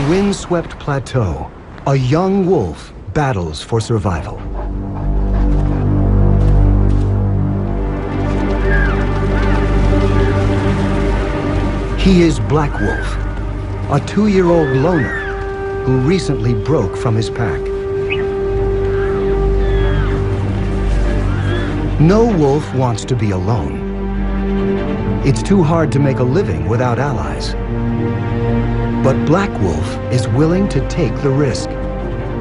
windswept plateau, a young wolf battles for survival. He is Black Wolf, a 2-year-old loner who recently broke from his pack. No wolf wants to be alone. It's too hard to make a living without allies. But Black Wolf is willing to take the risk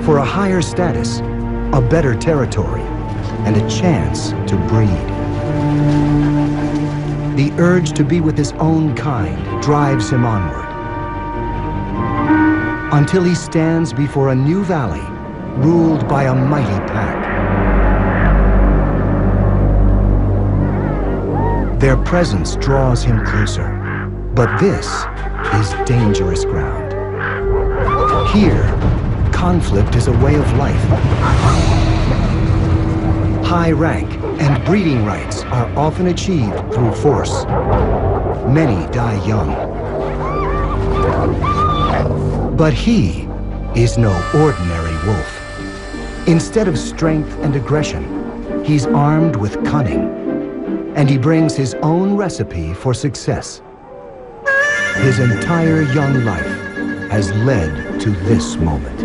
for a higher status, a better territory, and a chance to breed. The urge to be with his own kind drives him onward, until he stands before a new valley ruled by a mighty pack. Their presence draws him closer, but this is dangerous ground. Here, conflict is a way of life. High rank and breeding rights are often achieved through force. Many die young. But he is no ordinary wolf. Instead of strength and aggression, he's armed with cunning, and he brings his own recipe for success. His entire young life has led to this moment.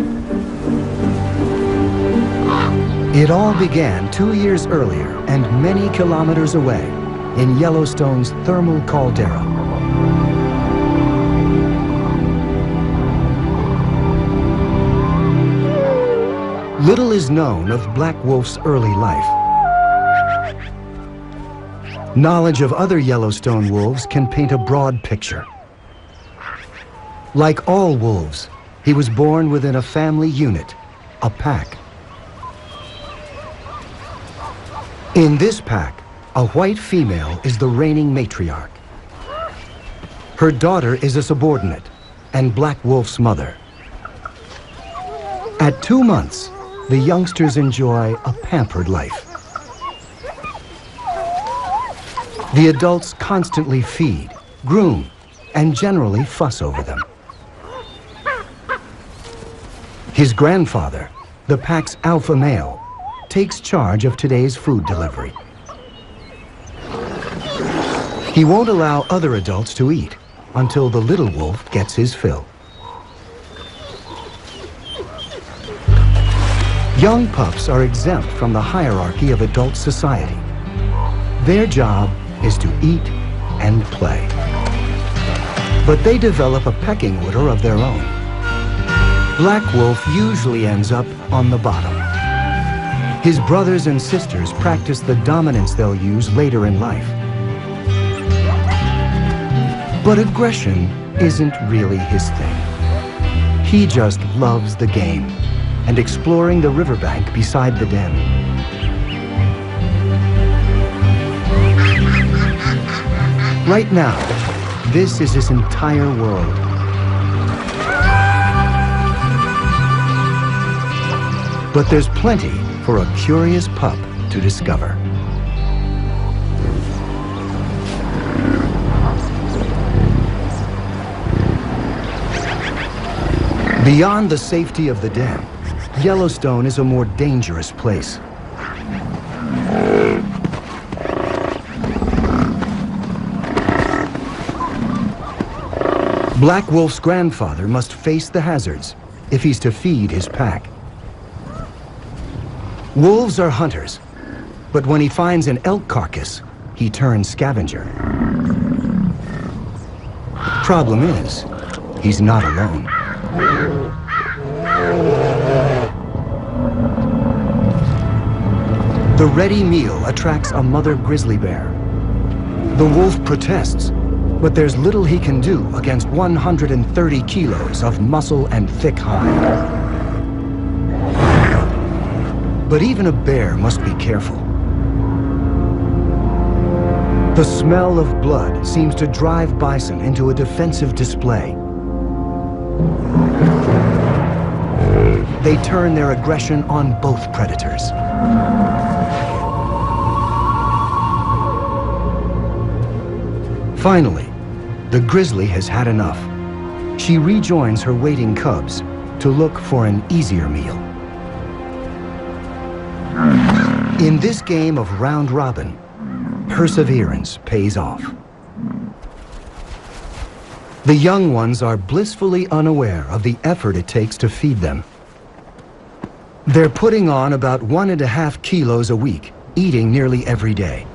It all began 2 years earlier and many kilometers away in Yellowstone's thermal caldera. Little is known of Black Wolf's early life. Knowledge of other Yellowstone wolves can paint a broad picture. Like all wolves, he was born within a family unit, a pack. In this pack, a white female is the reigning matriarch. Her daughter is a subordinate and Black Wolf's mother. At 2 months, the youngsters enjoy a pampered life. The adults constantly feed, groom, and generally fuss over them. His grandfather, the pack's alpha male, takes charge of today's food delivery. He won't allow other adults to eat until the little wolf gets his fill. Young pups are exempt from the hierarchy of adult society. Their job is to eat and play. But they develop a pecking order of their own. Black Wolf usually ends up on the bottom. His brothers and sisters practice the dominance they'll use later in life. But aggression isn't really his thing. He just loves the game and exploring the riverbank beside the den. Right now, this is his entire world. But there's plenty for a curious pup to discover. Beyond the safety of the den, Yellowstone is a more dangerous place. Black Wolf's grandfather must face the hazards if he's to feed his pack. Wolves are hunters, but when he finds an elk carcass, he turns scavenger. Problem is, he's not alone. The ready meal attracts a mother grizzly bear. The wolf protests, but there's little he can do against 130 kilos of muscle and thick hide. But even a bear must be careful. The smell of blood seems to drive bison into a defensive display. They turn their aggression on both predators. Finally, the grizzly has had enough. She rejoins her waiting cubs to look for an easier meal. In this game of round robin, perseverance pays off. The young ones are blissfully unaware of the effort it takes to feed them. They're putting on about 1.5 kilos a week, eating nearly every day.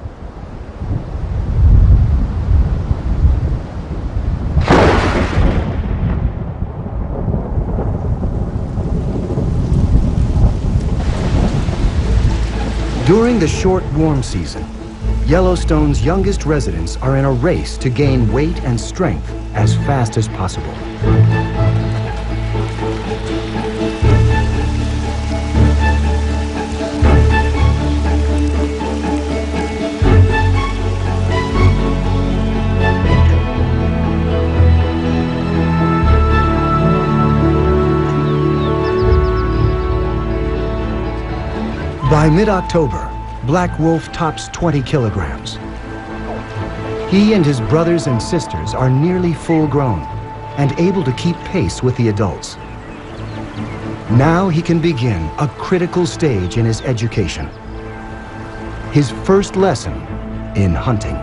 During the short warm season, Yellowstone's youngest residents are in a race to gain weight and strength as fast as possible. By mid-October, Black Wolf tops 20 kilograms. He and his brothers and sisters are nearly full-grown and able to keep pace with the adults. Now he can begin a critical stage in his education. His first lesson in hunting.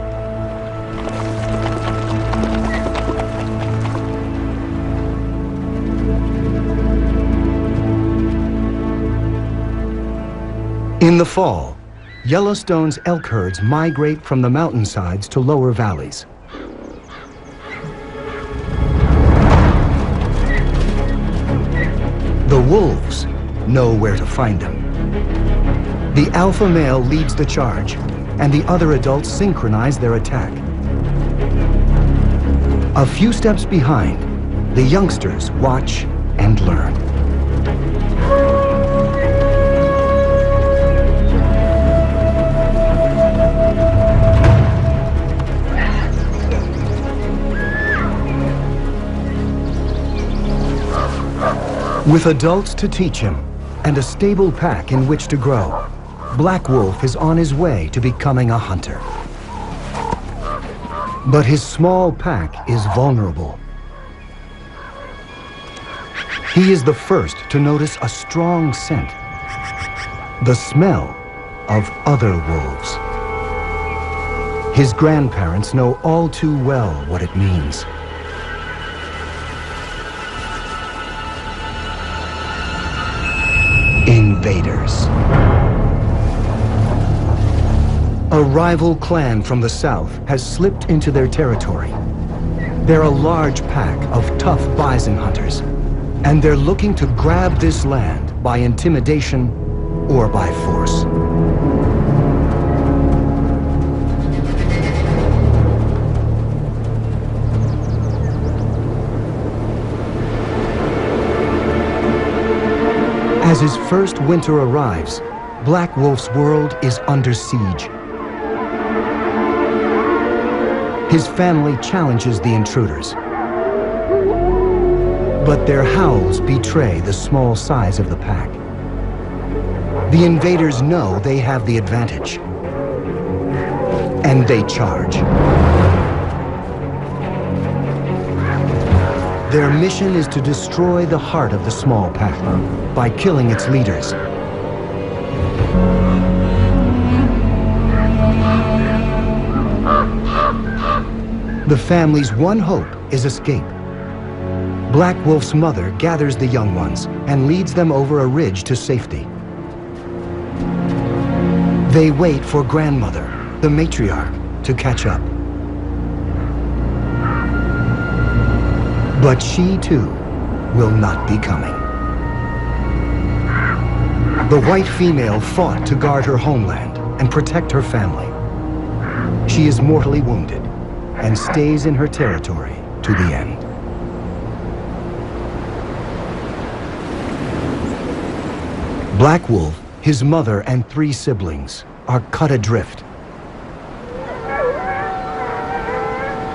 In the fall, Yellowstone's elk herds migrate from the mountainsides to lower valleys. The wolves know where to find them. The alpha male leads the charge, and the other adults synchronize their attack. A few steps behind, the youngsters watch and learn. With adults to teach him and a stable pack in which to grow, Black Wolf is on his way to becoming a hunter. But his small pack is vulnerable. He is the first to notice a strong scent, the smell of other wolves. His grandparents know all too well what it means. Invaders. A rival clan from the south has slipped into their territory. They're a large pack of tough bison hunters, and they're looking to grab this land by intimidation or by force. As his first winter arrives, Black Wolf's world is under siege. His family challenges the intruders, but their howls betray the small size of the pack. The invaders know they have the advantage, and they charge. Their mission is to destroy the heart of the small pack by killing its leaders. The family's one hope is escape. Black Wolf's mother gathers the young ones and leads them over a ridge to safety. They wait for grandmother, the matriarch, to catch up. But she, too, will not be coming. The white female fought to guard her homeland and protect her family. She is mortally wounded and stays in her territory to the end. Black Wolf, his mother, and 3 siblings are cut adrift.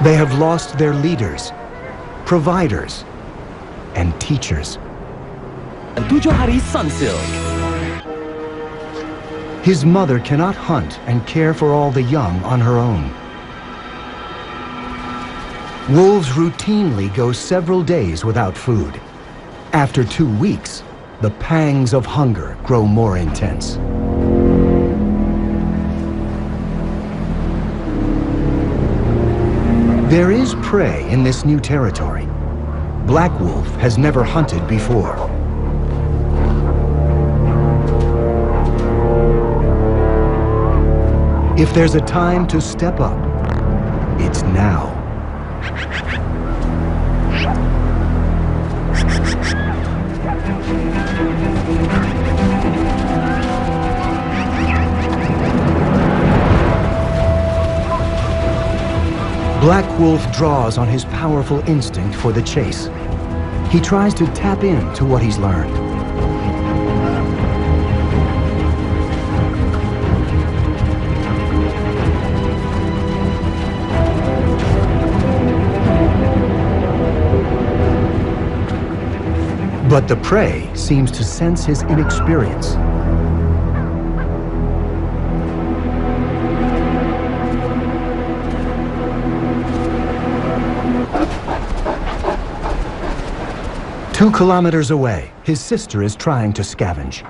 They have lost their leaders, providers, and teachers. 7 hari sunsilk. His mother cannot hunt and care for all the young on her own. Wolves routinely go several days without food. After 2 weeks, the pangs of hunger grow more intense. There is prey in this new territory. Black Wolf has never hunted before. If there's a time to step up, it's now. Black Wolf draws on his powerful instinct for the chase. He tries to tap into what he's learned. But the prey seems to sense his inexperience. Two kilometers away, his sister is trying to scavenge.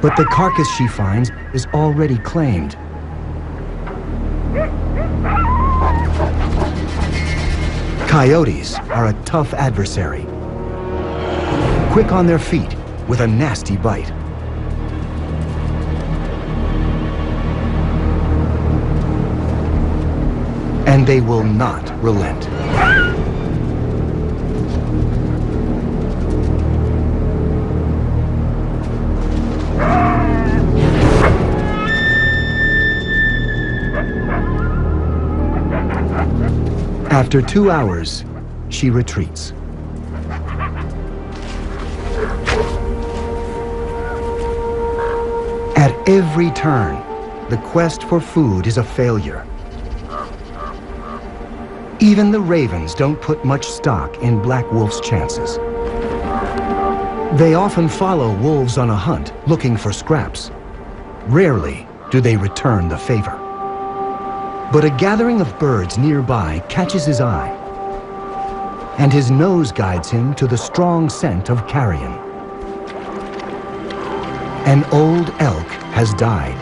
But the carcass she finds is already claimed. Coyotes are a tough adversary. Quick on their feet with a nasty bite. And they will not relent. After 2 hours, she retreats. At every turn, the quest for food is a failure. Even the ravens don't put much stock in Black Wolf's chances. They often follow wolves on a hunt, looking for scraps. Rarely do they return the favor. But a gathering of birds nearby catches his eye, and his nose guides him to the strong scent of carrion. An old elk has died.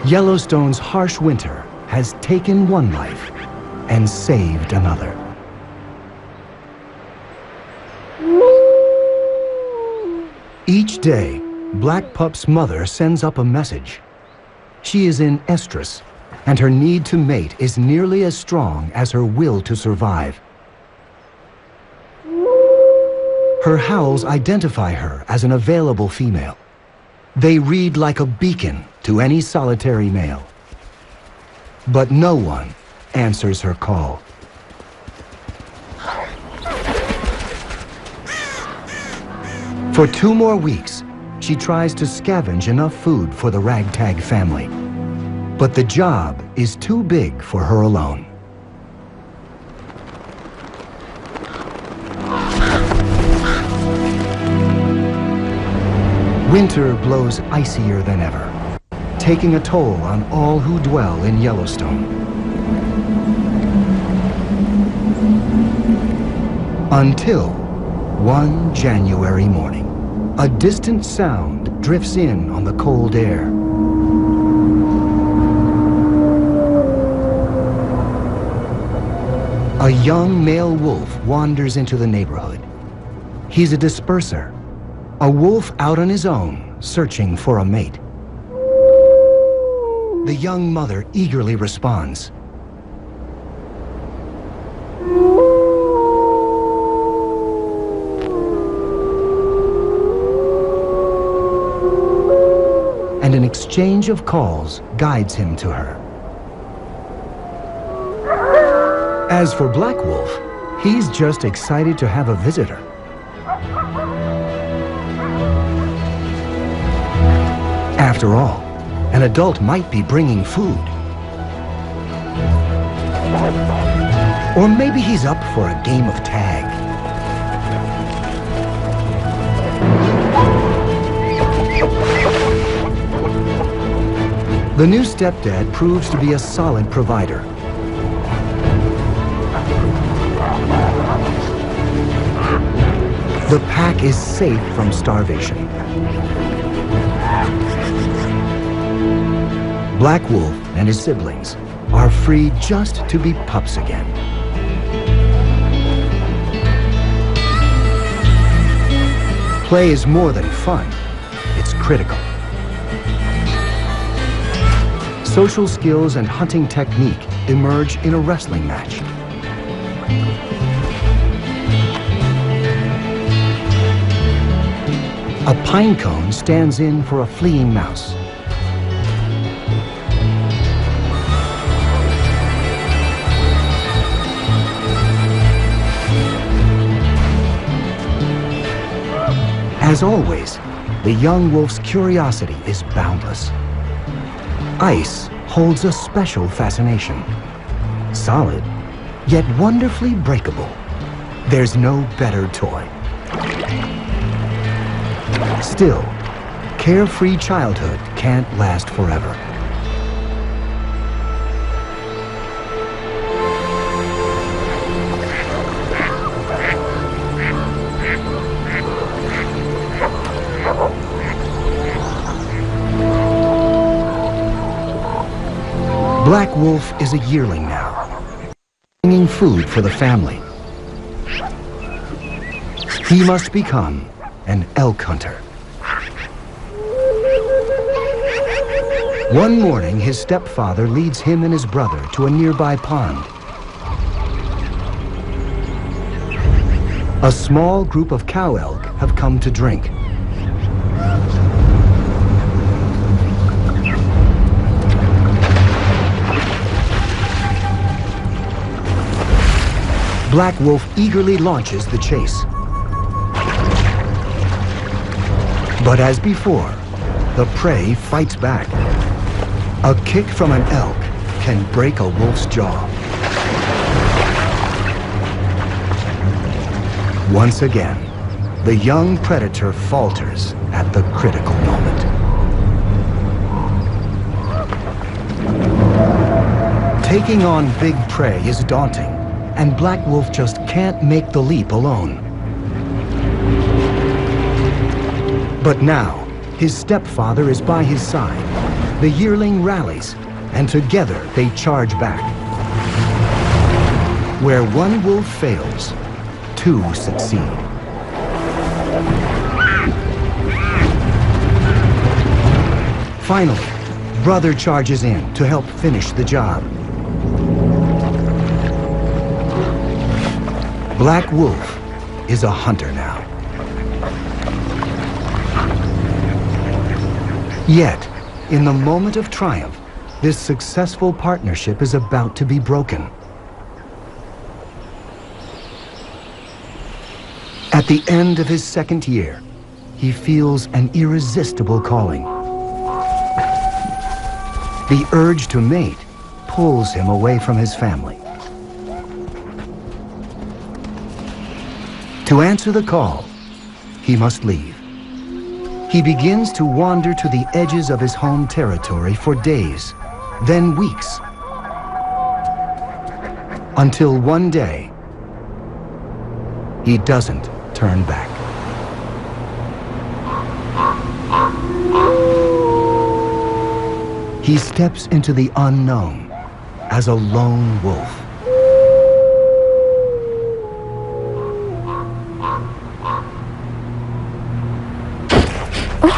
Yellowstone's harsh winter has taken one life and saved another. Each day, Black Pup's mother sends up a message. She is in estrus, and her need to mate is nearly as strong as her will to survive. Her howls identify her as an available female. They read like a beacon to any solitary male. But no one answers her call. For 2 more weeks, she tries to scavenge enough food for the ragtag family. But the job is too big for her alone. Winter blows icier than ever, taking a toll on all who dwell in Yellowstone. Until one January morning, a distant sound drifts in on the cold air. A young male wolf wanders into the neighborhood. He's a disperser, a wolf out on his own, searching for a mate. The young mother eagerly responds. And an exchange of calls guides him to her. As for Black Wolf, he's just excited to have a visitor. After all, an adult might be bringing food. Or maybe he's up for a game of tag. The new stepdad proves to be a solid provider. The pack is safe from starvation. Black Wolf and his siblings are free just to be pups again. Play is more than fun, it's critical. Social skills and hunting technique emerge in a wrestling match. A pine cone stands in for a fleeing mouse. As always, the young wolf's curiosity is boundless. Ice holds a special fascination. Solid, yet wonderfully breakable. There's no better toy. Still, carefree childhood can't last forever. Black Wolf is a yearling now, bringing food for the family. He must become an elk hunter. One morning, his stepfather leads him and his brother to a nearby pond. A small group of cow elk have come to drink. Black Wolf eagerly launches the chase. But as before, the prey fights back. A kick from an elk can break a wolf's jaw. Once again, the young predator falters at the critical moment. Taking on big prey is daunting, and Black Wolf just can't make the leap alone. But now, his stepfather is by his side. The yearling rallies, and together they charge back. Where one wolf fails, two succeed. Finally, brother charges in to help finish the job. Black Wolf is a hunter now. Yet, in the moment of triumph, this successful partnership is about to be broken. At the end of his second year, he feels an irresistible calling. The urge to mate pulls him away from his family. To answer the call, he must leave. He begins to wander to the edges of his home territory for days, then weeks, until one day, he doesn't turn back. He steps into the unknown as a lone wolf.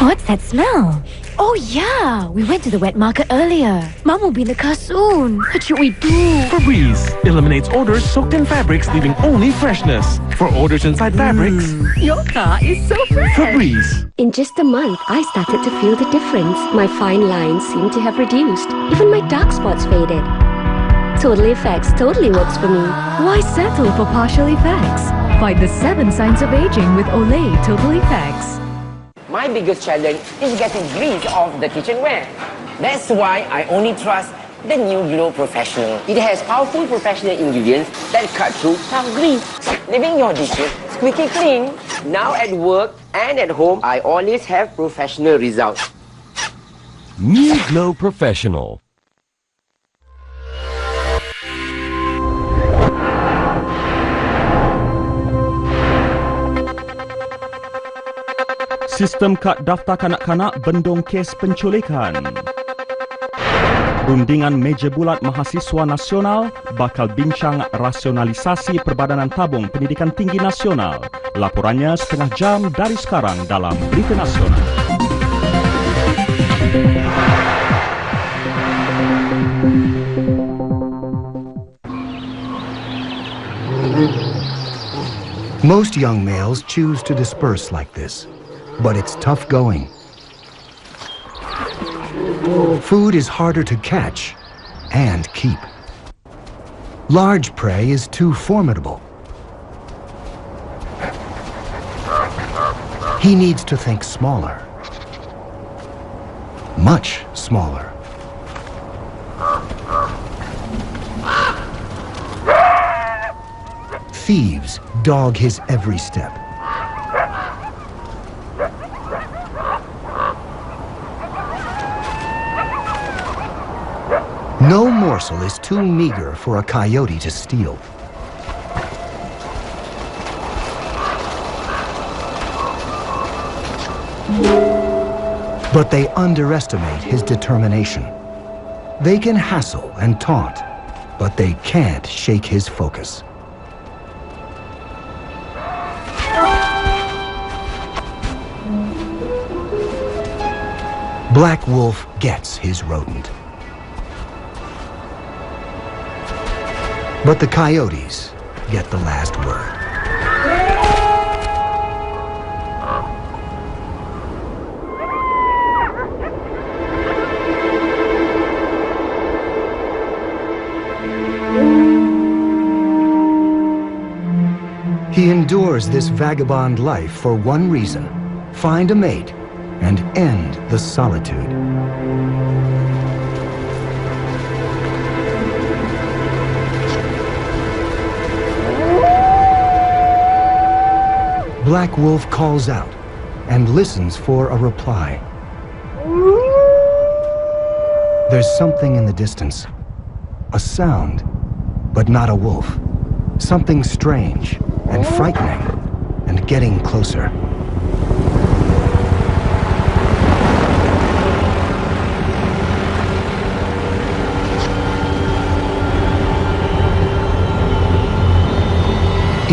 What's that smell? Oh yeah, we went to the wet market earlier. Mom will be in the car soon. What should we do? Febreze eliminates odors soaked in fabrics, leaving only freshness. For odors inside fabrics, Your car is so fresh. Febreze. In just a month, I started to feel the difference. My fine lines seemed to have reduced. Even my dark spots faded. Total Effects totally works for me. Why settle for partial effects? Fight the 7 signs of aging with Olay Total Effects. My biggest challenge is getting grease off the kitchenware. That's why I only trust the new Glow Professional. It has powerful professional ingredients that cut through tough grease, leaving your dishes squeaky clean. Now at work and at home, I always have professional results. New Glow Professional. Sistem kad daftar kanak-kanak bendung kes penculikan. Rundingan meja bulat mahasiswa nasional bakal bincang rasionalisasi Perbadanan Tabung Pendidikan Tinggi Nasional. Laporannya setengah jam dari sekarang dalam Berita Nasional. Most young males choose to disperse like this, but it's tough going. Food is harder to catch and keep. Large prey is too formidable. He needs to think smaller. Much smaller. Thieves dog his every step. No morsel is too meager for a coyote to steal. But they underestimate his determination. They can hassle and taunt, but they can't shake his focus. Black Wolf gets his rodent. But the coyotes get the last word. He endures this vagabond life for one reason: find a mate and end the solitude. Black Wolf calls out and listens for a reply. There's something in the distance, a sound, but not a wolf. Something strange and frightening and getting closer.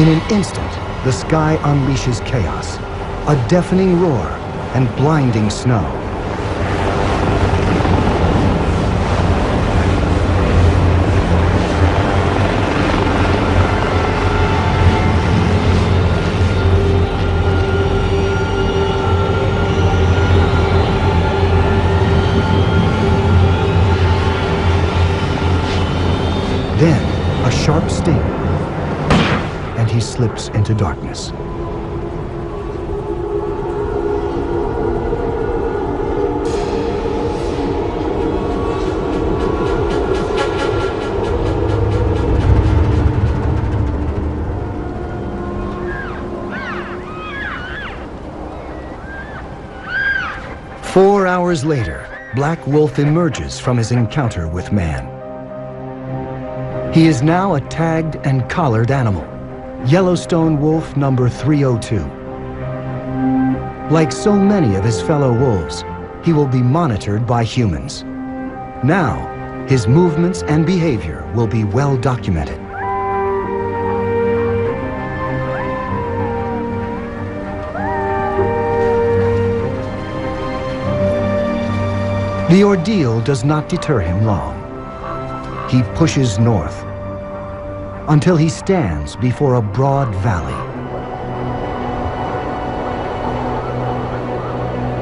In an instant, the sky unleashes chaos, a deafening roar and blinding snow. Then, a sharp sting, and he slips into darkness. Four hours later, Black Wolf emerges from his encounter with man. He is now a tagged and collared animal, Yellowstone wolf number 302. Like so many of his fellow wolves, he will be monitored by humans. Now, his movements and behavior will be well documented. The ordeal does not deter him long. He pushes north until he stands before a broad valley.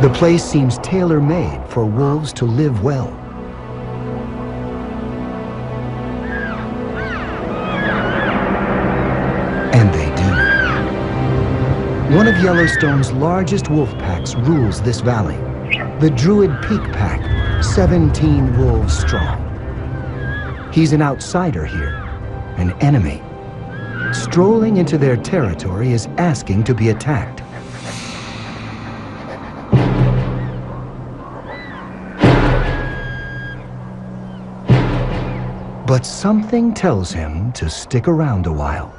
The place seems tailor-made for wolves to live well. And they do. One of Yellowstone's largest wolf packs rules this valley. The Druid Peak Pack, 17 wolves strong. He's an outsider here, an enemy. Strolling into their territory is asking to be attacked. But something tells him to stick around a while.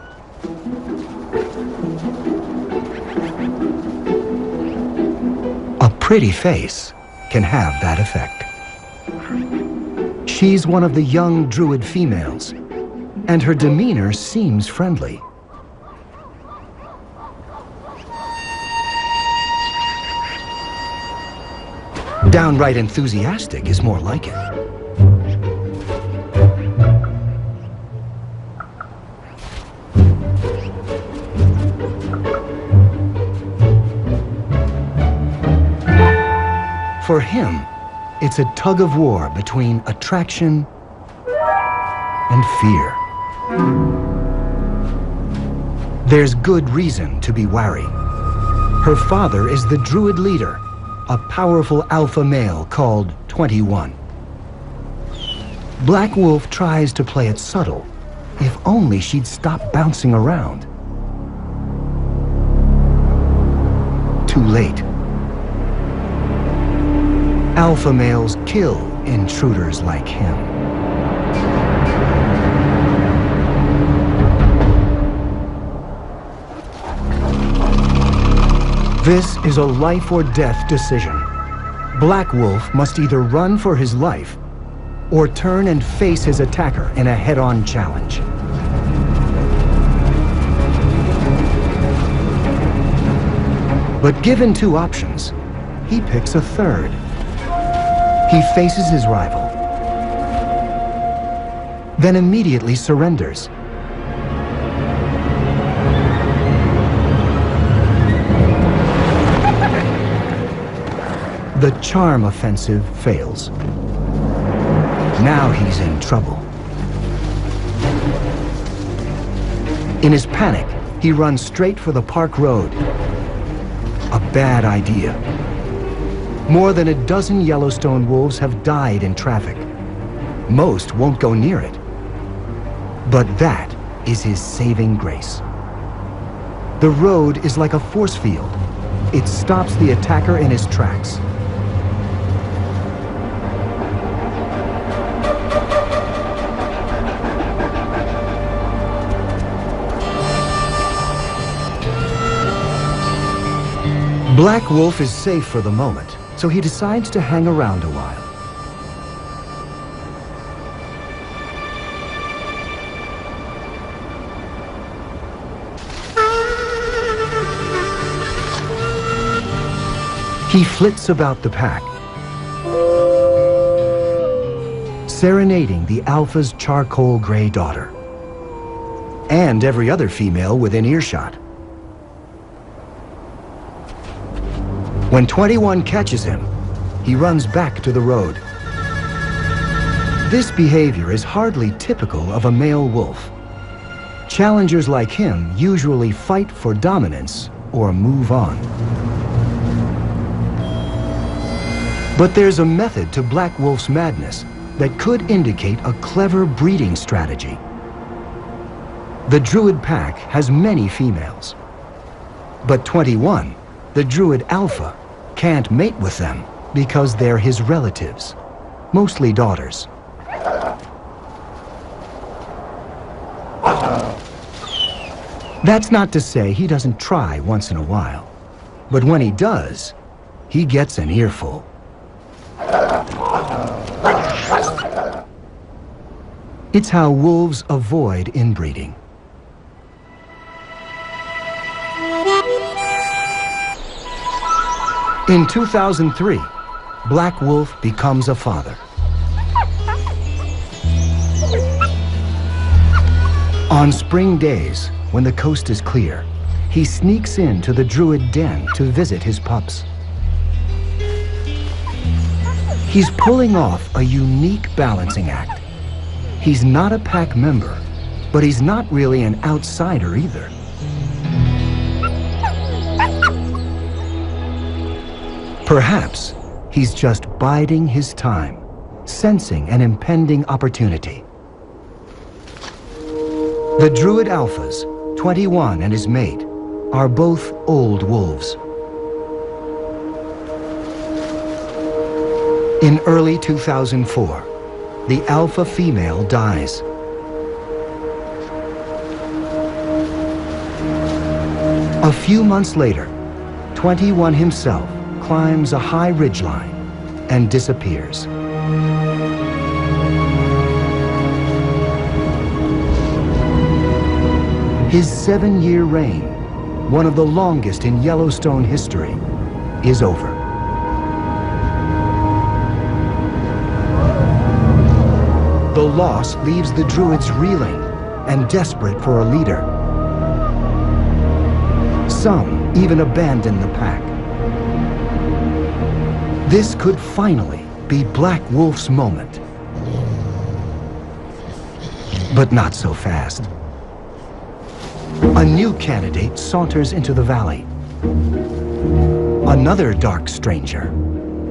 pretty face can have that effect. She's one of the young druid females, and her demeanor seems friendly. Downright enthusiastic is more like it. For him, it's a tug of war between attraction and fear. There's good reason to be wary. Her father is the druid leader, a powerful alpha male called 21. Black Wolf tries to play it subtle. If only she'd stop bouncing around. Too late. Alpha males kill intruders like him. This is a life or death decision. Black Wolf must either run for his life or turn and face his attacker in a head-on challenge. But given two options, he picks a third. He faces his rival, then immediately surrenders. The charm offensive fails. Now he's in trouble. In his panic, he runs straight for the park road. A bad idea. More than a dozen Yellowstone wolves have died in traffic. Most won't go near it. But that is his saving grace. The road is like a force field. It stops the attacker in his tracks. Black Wolf is safe for the moment, so he decides to hang around a while. He flits about the pack, serenading the alpha's charcoal gray daughter, and every other female within earshot. When 21 catches him, he runs back to the road. This behavior is hardly typical of a male wolf. Challengers like him usually fight for dominance or move on. But there's a method to Black Wolf's madness that could indicate a clever breeding strategy. The Druid pack has many females, but 21, the Druid Alpha, can't mate with them because they're his relatives, mostly daughters. That's not to say he doesn't try once in a while, but when he does, he gets an earful. It's how wolves avoid inbreeding. In 2003, Black Wolf becomes a father. On spring days, when the coast is clear, he sneaks into the Druid den to visit his pups. He's pulling off a unique balancing act. He's not a pack member, but he's not really an outsider either. Perhaps he's just biding his time, sensing an impending opportunity. The Druid Alphas, 21 and his mate, are both old wolves. In early 2004, the alpha female dies. A few months later, 21 himself climbs a high ridgeline and disappears. His 7-year reign, one of the longest in Yellowstone history, is over. The loss leaves the Druids reeling and desperate for a leader. Some even abandon the pack. This could finally be Black Wolf's moment. But not so fast. A new candidate saunters into the valley. Another dark stranger,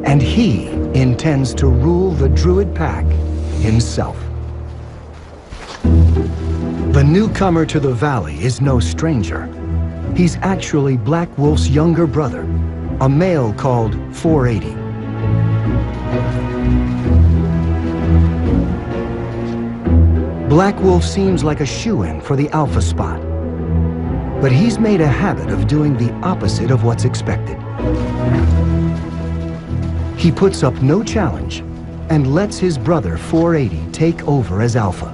and he intends to rule the Druid pack himself. The newcomer to the valley is no stranger. He's actually Black Wolf's younger brother, a male called 480. Black Wolf seems like a shoo-in for the alpha spot, but he's made a habit of doing the opposite of what's expected. He puts up no challenge and lets his brother 480 take over as alpha.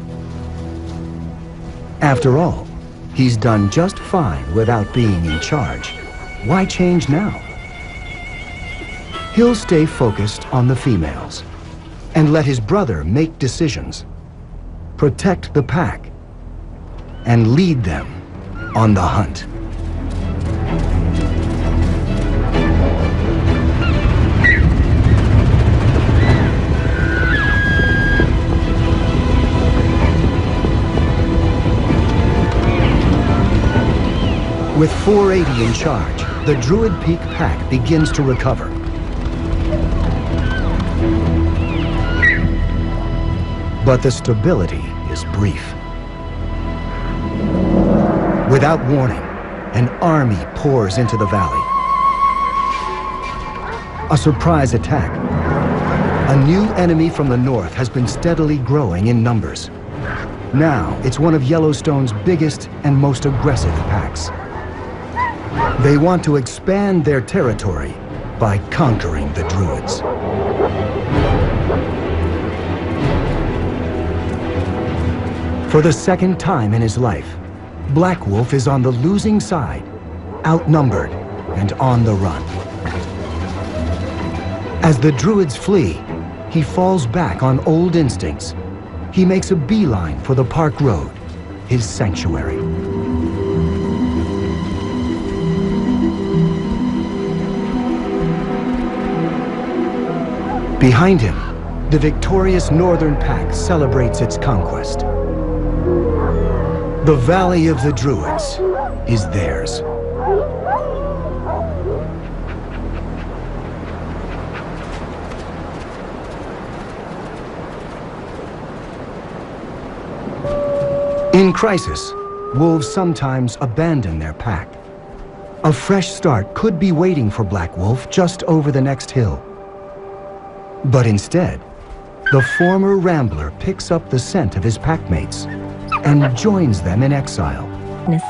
After all, he's done just fine without being in charge. Why change now? He'll stay focused on the females and let his brother make decisions, protect the pack, and lead them on the hunt. With 480 in charge, the Druid Peak pack begins to recover. But the stability is brief. Without warning, an army pours into the valley. A surprise attack. A new enemy from the north has been steadily growing in numbers. Now, it's one of Yellowstone's biggest and most aggressive packs. They want to expand their territory by conquering the Druids. For the second time in his life, Black Wolf is on the losing side, outnumbered and on the run. As the Druids flee, he falls back on old instincts. He makes a beeline for the Park Road, his sanctuary. Behind him, the victorious Northern Pack celebrates its conquest. The Valley of the Druids is theirs. In crisis, wolves sometimes abandon their pack. A fresh start could be waiting for Black Wolf just over the next hill. But instead, the former rambler picks up the scent of his packmates and joins them in exile.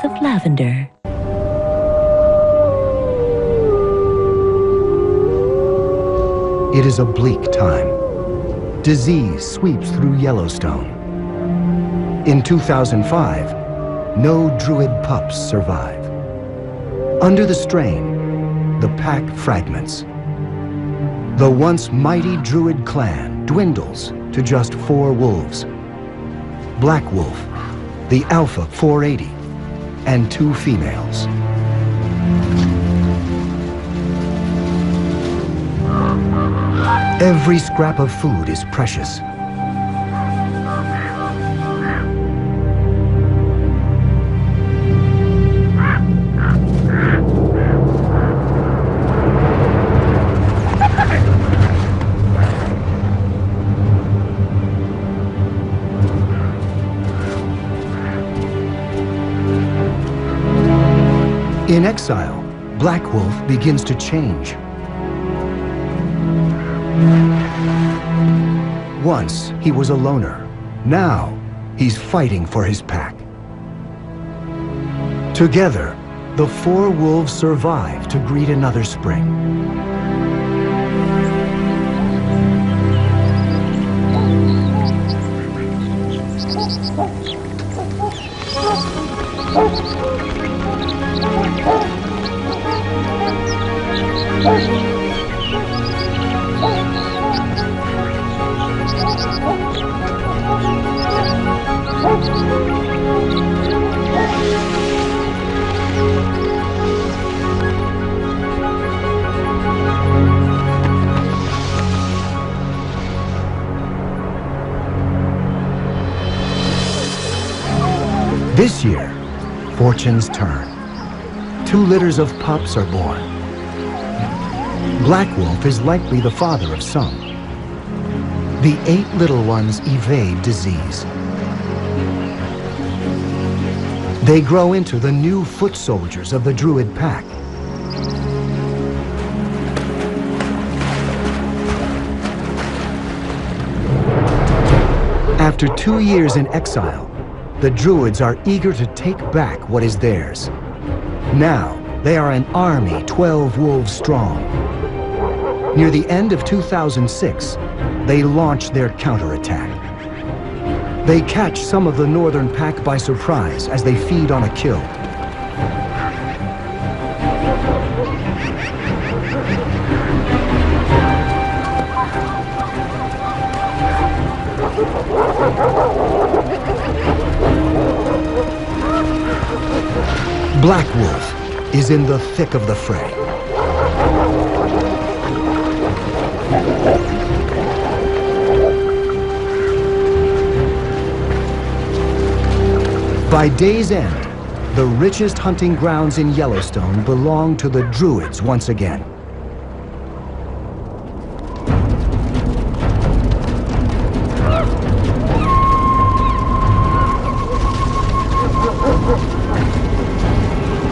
Of lavender. It is a bleak time. Disease sweeps through Yellowstone. In 2005, no Druid pups survive. Under the strain, the pack fragments. The once mighty Druid clan dwindles to just 4 wolves. Black Wolf, the Alpha 480, and 2 females. Every scrap of food is precious. In exile, Black Wolf begins to change. Once, he was a loner. Now, he's fighting for his pack. Together, the 4 wolves survive to greet another spring. This year, fortunes turn. 2 litters of pups are born. Black Wolf is likely the father of some. The 8 little ones evade disease. They grow into the new foot soldiers of the Druid pack. After 2 years in exile, the Druids are eager to take back what is theirs. Now, they are an army 12 wolves strong. Near the end of 2006, they launch their counterattack. They catch some of the northern pack by surprise as they feed on a kill. Black Wolf is in the thick of the fray. By day's end, the richest hunting grounds in Yellowstone belong to the Druids once again.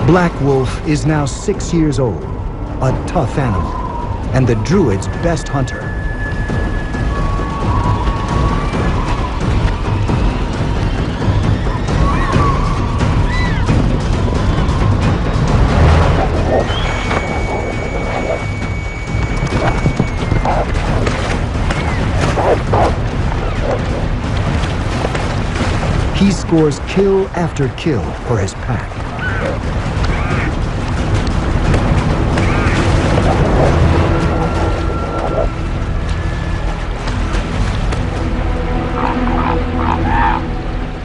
Black Wolf is now 6 years old, a tough animal, and the Druids' best hunter. He scores kill after kill for his pack.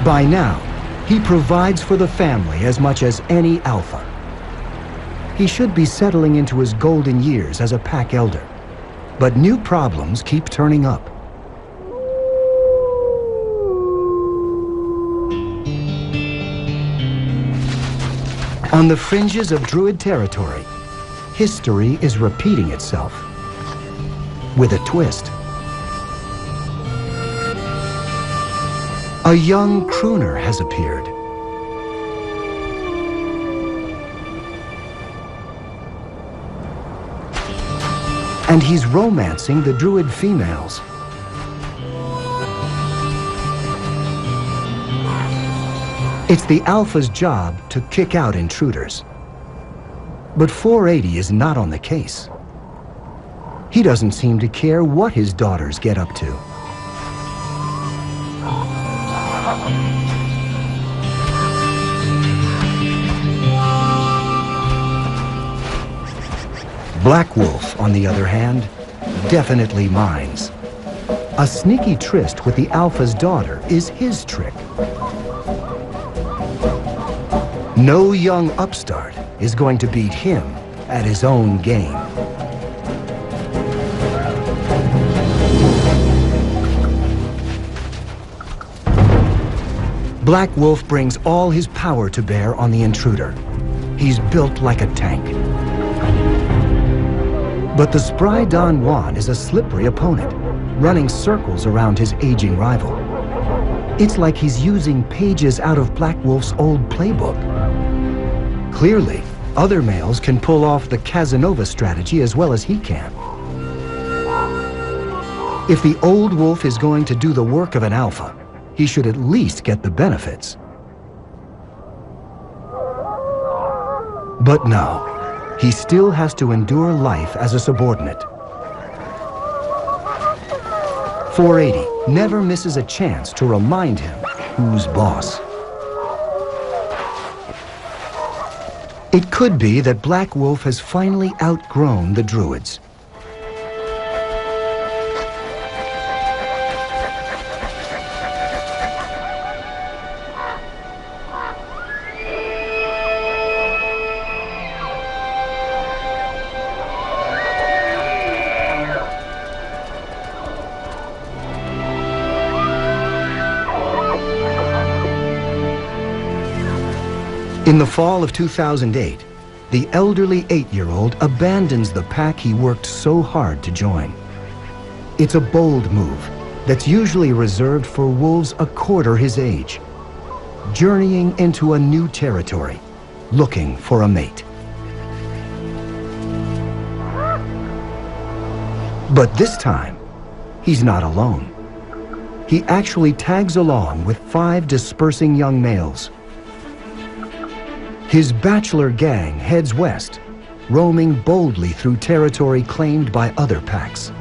By now, he provides for the family as much as any alpha. He should be settling into his golden years as a pack elder, but new problems keep turning up. On the fringes of Druid territory, history is repeating itself with a twist. A young crooner has appeared. And he's romancing the Druid females. It's the alpha's job to kick out intruders. But 480 is not on the case. He doesn't seem to care what his daughters get up to. Black Wolf, on the other hand, definitely minds. A sneaky tryst with the alpha's daughter is his trick. No young upstart is going to beat him at his own game. Black Wolf brings all his power to bear on the intruder. He's built like a tank. But the spry Don Juan is a slippery opponent, running circles around his aging rival. It's like he's using pages out of Black Wolf's old playbook. Clearly, other males can pull off the Casanova strategy as well as he can. If the old wolf is going to do the work of an alpha, he should at least get the benefits. But no. He still has to endure life as a subordinate. 480 never misses a chance to remind him who's boss. It could be that Black Wolf has finally outgrown the Druids. In the fall of 2008, the elderly 8-year-old abandons the pack he worked so hard to join. It's a bold move that's usually reserved for wolves a quarter his age, journeying into a new territory, looking for a mate. But this time, he's not alone. He actually tags along with 5 dispersing young males. His bachelor gang heads west, roaming boldly through territory claimed by other packs.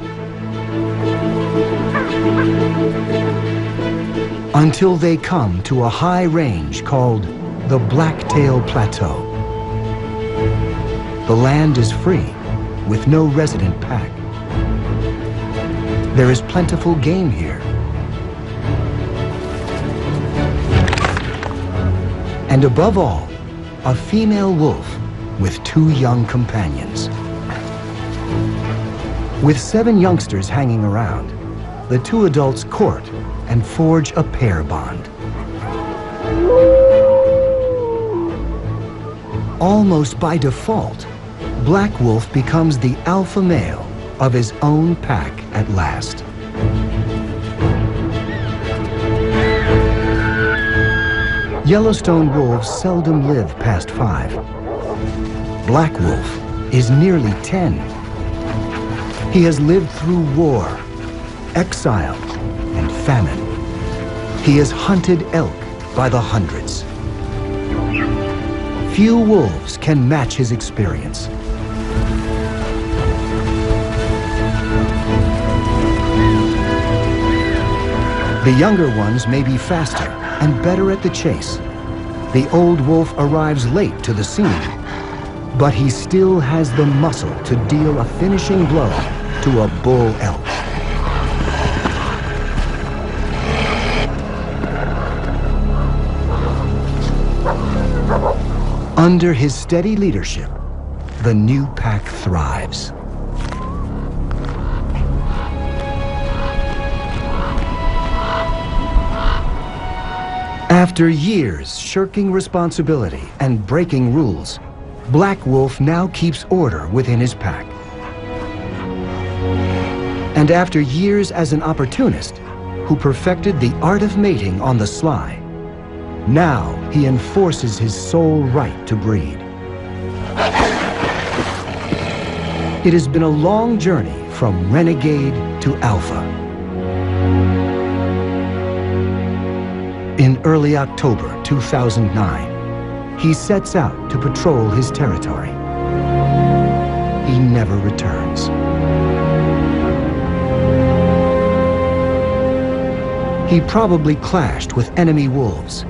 Until they come to a high range called the Blacktail Plateau. The land is free, with no resident pack. There is plentiful game here. And above all, a female wolf with 2 young companions. With 7 youngsters hanging around, the 2 adults court and forge a pair bond. Almost by default, Black Wolf becomes the alpha male of his own pack at last. Yellowstone wolves seldom live past 5. Black Wolf is nearly 10. He has lived through war, exile, and famine. He has hunted elk by the hundreds. Few wolves can match his experience. The younger ones may be faster and better at the chase. The old wolf arrives late to the scene, but he still has the muscle to deal a finishing blow to a bull elk. Under his steady leadership, the new pack thrives. After years shirking responsibility and breaking rules, Black Wolf now keeps order within his pack. And after years as an opportunist who perfected the art of mating on the sly, now he enforces his sole right to breed. It has been a long journey from renegade to alpha. In early October 2009, he sets out to patrol his territory. He never returns. He probably clashed with enemy wolves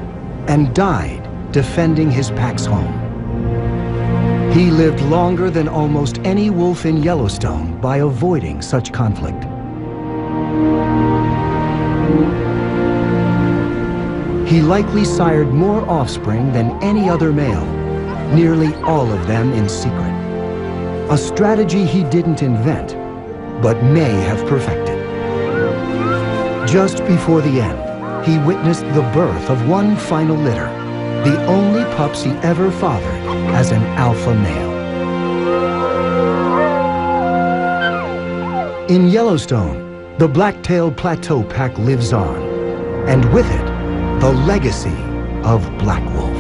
and died defending his pack's home. He lived longer than almost any wolf in Yellowstone by avoiding such conflict. He likely sired more offspring than any other male, nearly all of them in secret. A strategy he didn't invent, but may have perfected. Just before the end, he witnessed the birth of one final litter, the only pups he ever fathered as an alpha male. In Yellowstone, the Blacktail Plateau pack lives on, and with it, the legacy of Black Wolf.